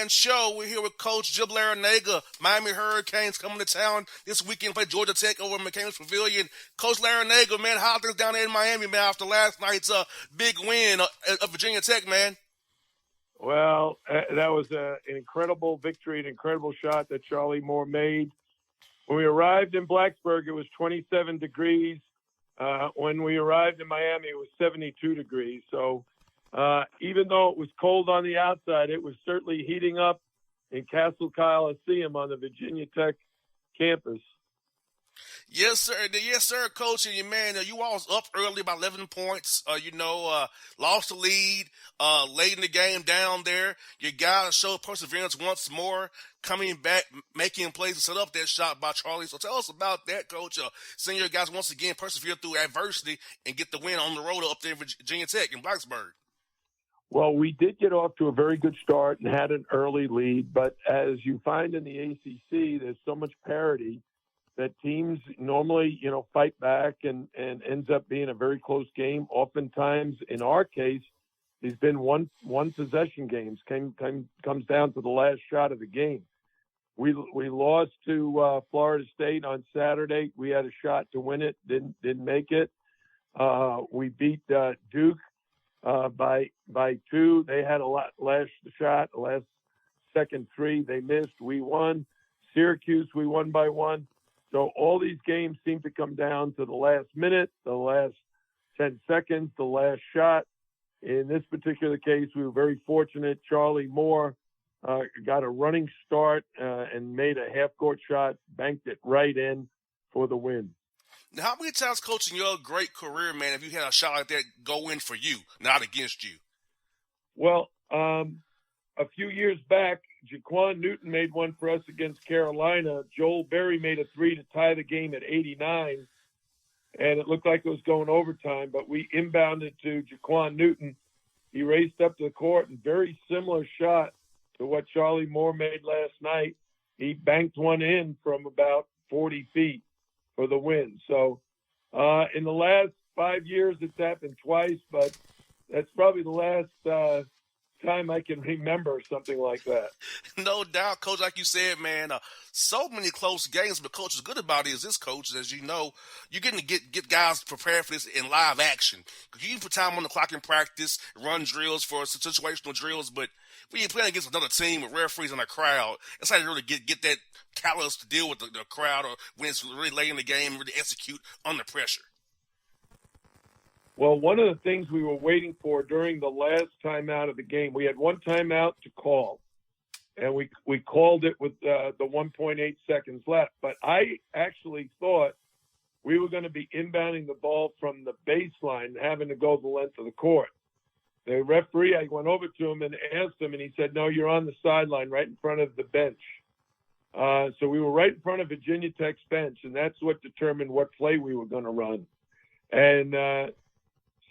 Show. We're here with Coach Jim Larranaga. Miami Hurricanes coming to town this weekend, play Georgia Tech over at McCain's Pavilion. Coach Larranaga, man, how are things down there in Miami, man, after last night's big win of Virginia Tech, man? Well, that was an incredible victory, an incredible shot that Charlie Moore made. When we arrived in Blacksburg, it was 27 degrees. When we arrived in Miami, it was 72 degrees. So even though it was cold on the outside, it was certainly heating up in Castle Coliseum on the Virginia Tech campus. Yes, sir, Coach. And man, you all was up early by 11 points. Lost the lead late in the game down there. You guys showed perseverance once more, coming back, making plays to set up that shot by Charlie. So tell us about that, Coach. Seeing your guys once again persevere through adversity and get the win on the road up there in Virginia Tech in Blacksburg. Well, we did get off to a very good start and had an early lead, but as you find in the ACC, there's so much parity that teams normally, fight back and ends up being a very close game. Oftentimes, in our case, there's been one possession games. Comes down to the last shot of the game. We lost to Florida State on Saturday. We had a shot to win it, didn't make it. We beat Duke by 2. They had a last shot, the last second 3 they missed. We won. Syracuse, we won by 1. So all these games seem to come down to the last minute, the last 10 seconds, the last shot. In this particular case, we were very fortunate. Charlie Moore got a running start and made a half-court shot, banked it right in for the win. Now, how many times, Coach, in your great career, man, have you had a shot like that go in for you, not against you? Well, a few years back, Jaquan Newton made one for us against Carolina. Joel Berry made a 3 to tie the game at 89, and it looked like it was going overtime, but we inbounded to Jaquan Newton. He raced up to the court, and very similar shot to what Charlie Moore made last night. He banked one in from about 40 feet for the win. So in the last 5 years, it's happened twice, but that's probably the last time I can remember something like that. No doubt, Coach. Like you said, man, so many close games. But Coach, what's good about it is this, Coach, as you know, you're getting to get guys prepared for this in live action. Because you can put time on the clock in practice, run drills for situational drills, but when you're playing against another team with referees and a crowd, it's how you really get that callous to deal with the crowd, or when it's really late in the game, really execute under pressure. Well, one of the things we were waiting for during the last timeout of the game, we had one timeout to call, and we called it with the 1.8 seconds left. But I actually thought we were going to be inbounding the ball from the baseline and having to go the length of the court. The referee, I went over to him and asked him, and he said, no, you're on the sideline right in front of the bench. So we were right in front of Virginia Tech's bench, and that's what determined what play we were going to run. And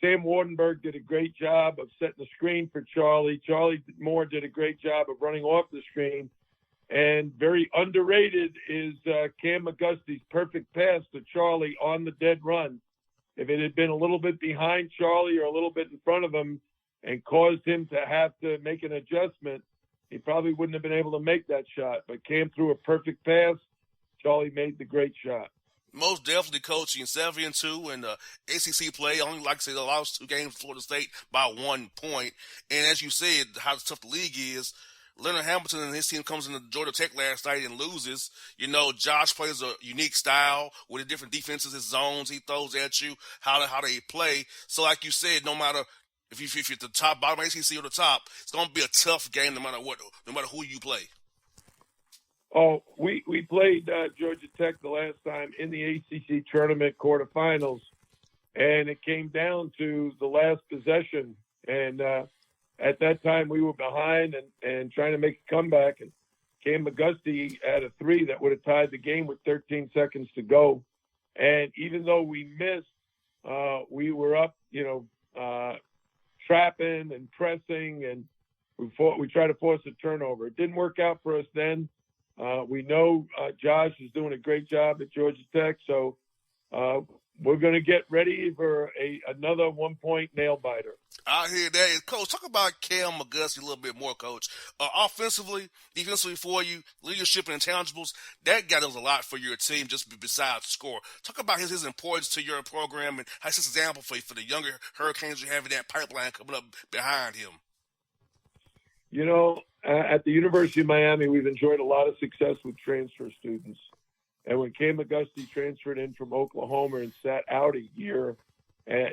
Sam Wardenberg did a great job of setting the screen for Charlie. Charlie Moore did a great job of running off the screen. And very underrated is Cam McGusty's perfect pass to Charlie on the dead run. If it had been a little bit behind Charlie or a little bit in front of him and caused him to have to make an adjustment, he probably wouldn't have been able to make that shot. But Cam threw a perfect pass. Charlie made the great shot. Most definitely, coaching 7-2 in the ACC play. Only, like I said, they lost 2 games to Florida State by 1 point. And as you said, how tough the league is. Leonard Hamilton and his team comes into Georgia Tech last night and loses. Josh plays a unique style with the different defenses, his zones he throws at you, how they play. So, like you said, no matter if you're at the top, bottom ACC or the top, it's going to be a tough game no matter what, no matter who you play. Oh, we played Georgia Tech the last time in the ACC tournament quarterfinals, and it came down to the last possession. And at that time, we were behind and trying to make a comeback. And Cam McGusty had a 3 that would have tied the game with 13 seconds to go. And even though we missed, we were up, trapping and pressing, and we tried to force a turnover. It didn't work out for us then. We know Josh is doing a great job at Georgia Tech, so we're going to get ready for another 1-point nail biter. I hear that. Coach, talk about Cam McGusty a little bit more, Coach. Offensively, defensively for you, leadership and intangibles, that guy does a lot for your team just besides score. Talk about his importance to your program and how he's an example for the younger Hurricanes you have in that pipeline coming up behind him. You know, at the University of Miami, we've enjoyed a lot of success with transfer students. And when Cam McGusty transferred in from Oklahoma and sat out a year,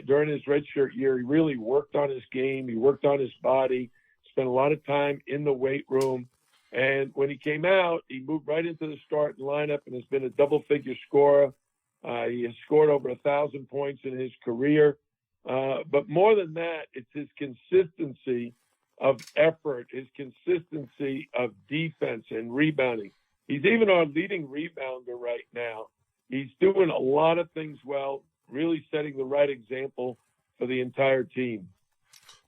during his redshirt year, he really worked on his game. He worked on his body, spent a lot of time in the weight room. And when he came out, he moved right into the starting lineup and has been a double-figure scorer. He has scored over 1,000 points in his career. But more than that, it's his consistency of effort, his consistency of defense and rebounding. He's even our leading rebounder right now. He's doing a lot of things well, really setting the right example for the entire team.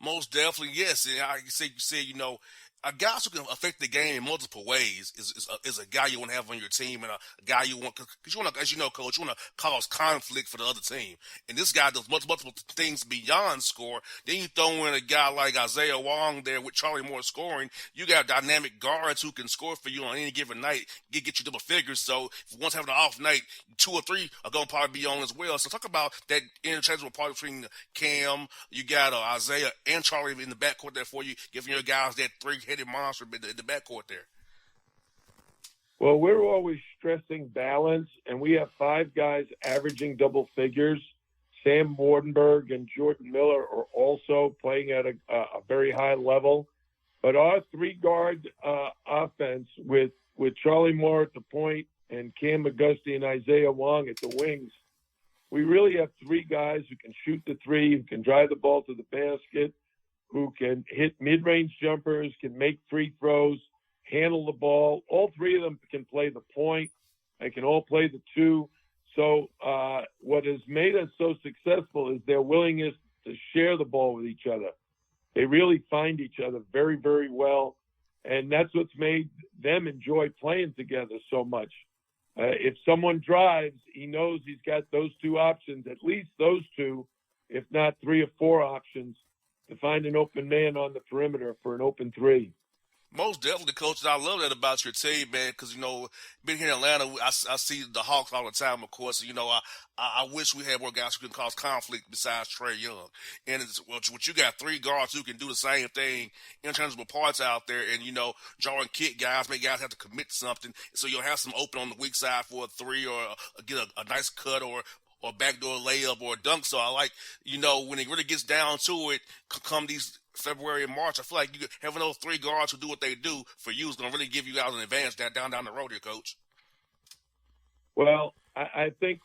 Most definitely, yes. And like you said, you know, a guy who can affect the game in multiple ways is a guy you want to have on your team, and a guy you want, because you want to, as you know, Coach, you want to cause conflict for the other team. And this guy does multiple things beyond score. Then you throw in a guy like Isaiah Wong there with Charlie Moore scoring. You got dynamic guards who can score for you on any given night, get you double figures. So if one's having an off night, 2 or 3 are going to probably be on as well. So talk about that interchangeable part between Cam, you got Isaiah and Charlie in the backcourt there for you, giving your guys that three-headed monster in the backcourt there. Well, we're always stressing balance, and we have 5 guys averaging double figures. Sam Wardenberg and Jordan Miller are also playing at a very high level. But our 3-guard offense with Charlie Moore at the point and Cam McGusty and Isaiah Wong at the wings, we really have 3 guys who can shoot the 3, who can drive the ball to the basket, who can hit mid-range jumpers, can make free throws, handle the ball. All 3 of them can play the point. They can all play the 2. So what has made us so successful is their willingness to share the ball with each other. They really find each other very, very well, and that's what's made them enjoy playing together so much. If someone drives, he knows he's got those 2 options, at least those 2, if not 3 or 4 options, to find an open man on the perimeter for an open 3. Most definitely, Coach. I love that about your team, man, because, you know, being here in Atlanta, I see the Hawks all the time, of course. You know, I wish we had more guys who can cause conflict besides Trae Young. And what you got 3 guards who can do the same thing, interchangeable parts out there, and, you know, draw and kick guys, make guys have to commit to something. So you'll have some open on the weak side for a 3 or get a nice cut or backdoor layup or a dunk. So I like, you know, when it really gets down to it, come these February and March, I feel like you having those 3 guards who do what they do for you is going to really give you guys an advantage down the road here, Coach. Well, I think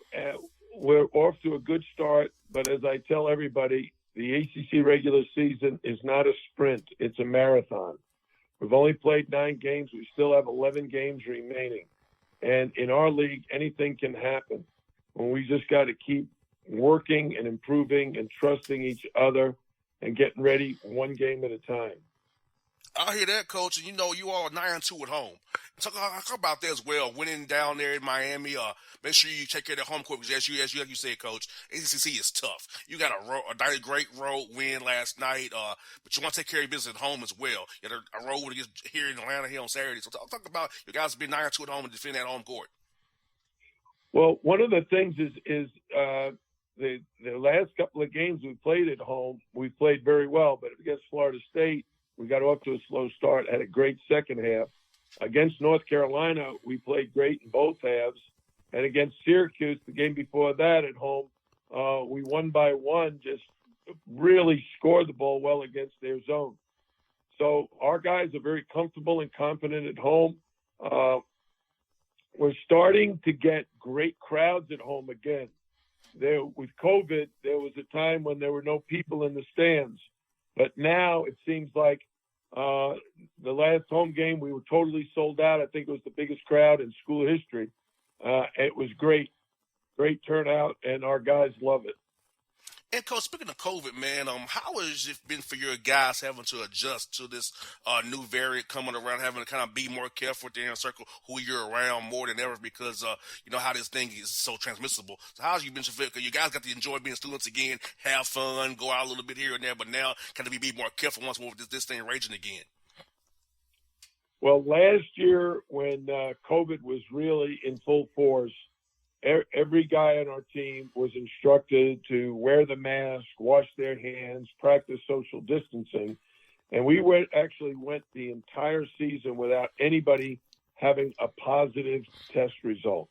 we're off to a good start, but as I tell everybody, the ACC regular season is not a sprint. It's a marathon. We've only played 9 games. We still have 11 games remaining. And in our league, anything can happen. And we just got to keep working and improving and trusting each other and getting ready one game at a time. I hear that, Coach, and you know you all are 9-2 at home. Talk about that as well. Winning down there in Miami, make sure you take care of the home court because as you said, Coach, ACC is tough. You got a great road win last night, but you want to take care of your business at home as well. You got a road win here in Atlanta here on Saturday. So talk about you guys being 9-2 at home and defend that home court. Well, one of the things is the last couple of games we played at home, we played very well. But against Florida State, we got off to a slow start, had a great second half. Against North Carolina, we played great in both halves. And against Syracuse, the game before that at home, we won by 1, just really scored the ball well against their zone. So our guys are very comfortable and confident at home. We're starting to get great crowds at home again. With COVID, there was a time when there were no people in the stands. But now it seems like the last home game, we were totally sold out. I think it was the biggest crowd in school history. It was great turnout, and our guys love it. Coach, speaking of COVID, man, how has it been for your guys having to adjust to this new variant coming around, having to kind of be more careful with the inner circle, who you're around more than ever because you know how this thing is so transmissible. So how's you been? Because you guys got to enjoy being students again, have fun, go out a little bit here and there, but now kind of be more careful once more with this thing raging again. Well, last year when COVID was really in full force, every guy on our team was instructed to wear the mask, wash their hands, practice social distancing. And we actually went the entire season without anybody having a positive test result.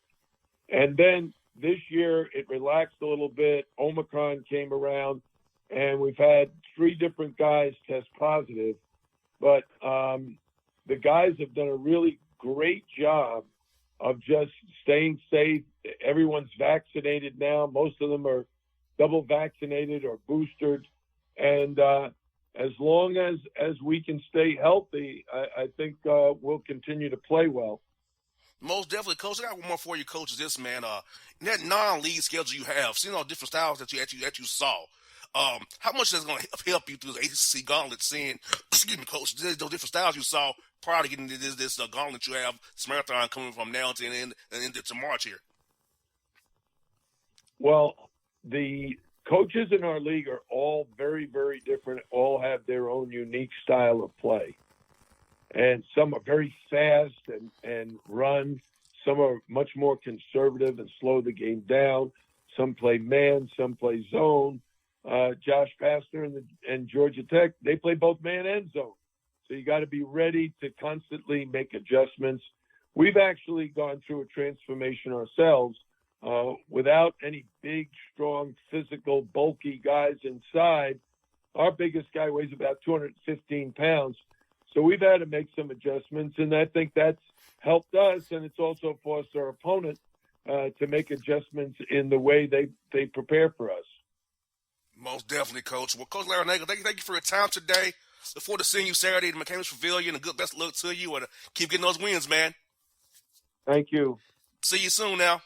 And then this year it relaxed a little bit. Omicron came around, and we've had 3 different guys test positive. But the guys have done a really great job of just staying safe. Everyone's vaccinated now. Most of them are double vaccinated or boosted. And as long as we can stay healthy, I think we'll continue to play well. Most definitely, Coach. I got one more for you, Coach. Is this, man? In that non-league schedule you have, seeing all different styles that you saw, how much is going to help you through the ACC gauntlet? Seeing, excuse me, Coach, those different styles you saw prior to getting into this gauntlet you have, this marathon coming from now to into March here. Well, the coaches in our league are all very, very different. All have their own unique style of play. And some are very fast and run. Some are much more conservative and slow the game down. Some play man, some play zone. Josh Pastner and Georgia Tech, they play both man and zone. So you got to be ready to constantly make adjustments. We've actually gone through a transformation ourselves without any big, strong, physical, bulky guys inside. Our biggest guy weighs about 215 pounds. So we've had to make some adjustments, and I think that's helped us, and it's also forced our opponent to make adjustments in the way they prepare for us. Most definitely, Coach. Well, Coach Larranaga, thank you for your time today. Look forward to seeing you Saturday at the McCamish Pavilion, and best of luck to you, and keep getting those wins, man. Thank you. See you soon now.